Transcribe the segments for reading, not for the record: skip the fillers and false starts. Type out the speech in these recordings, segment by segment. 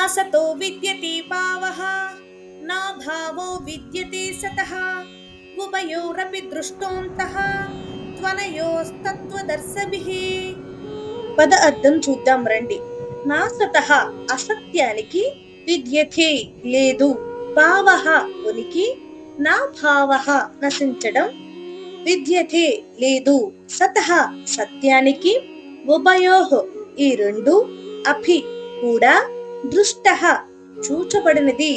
నాసతో విద్యతే భావః నా భావో విద్యతే సతః ఉభయోరపి దృష్టోంతః త్వనయోస్తత్వదర్శభిః. పద అర్థం చూద్దాం రండి. నా సతః అసత్యానికి, విద్యతే లేదు, భావః ఉనికి, నా భావః నశించడం, విద్యతే లేదు, సతః సత్యానికి, ఉభయోః ఈ రెండు, అభి కూడా, దృష్టః చూచబడినది,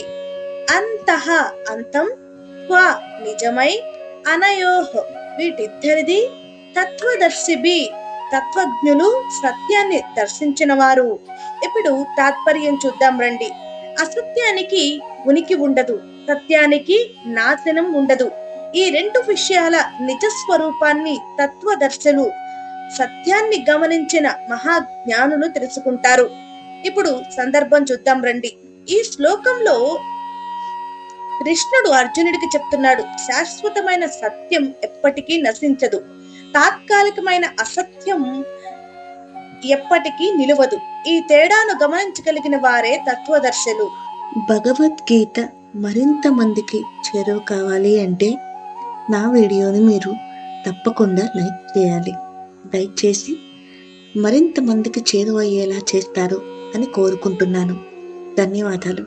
అంతః అంతం, త్వ నిజమై, అనయోః వీటిద్దరిది, తత్వదర్శిభి తత్వజ్ఞులు సత్యాన్ని దర్శించిన వారు. ఇప్పుడు తాత్పర్యం చూద్దాం రండి. అసత్యానికి ఉనికి ఉండదు, సత్యానికి నాశనం ఉండదు. ఈ రెండు విషయాల నిజ స్వరూపాన్ని తత్వదర్శులు, సత్యాన్ని గమనించిన మహాజ్ఞానులు తెలుసుకుంటారు. ఇప్పుడు సందర్భం చూద్దాం రండి. ఈ శ్లోకంలో కృష్ణుడు అర్జునుడికి చెప్తున్నాడు, శాశ్వతమైన సత్యం ఎప్పటికీ నశించదు, తాత్కాలికమైన అసత్యం ఎప్పటికీ నిలువదు. ఈ తేడాను గమనించగలిగిన వారే తత్వదర్శులు. భగవద్గీత మరింత మందికి చేరువ కావాలి అంటే నా వీడియోని మీరు తప్పకుండా లైక్ చేయాలి. లైక్ చేసి మరింత మందికి చేరువయ్యేలా చేస్తారు అని కోరుకుంటున్నాను. ధన్యవాదాలు.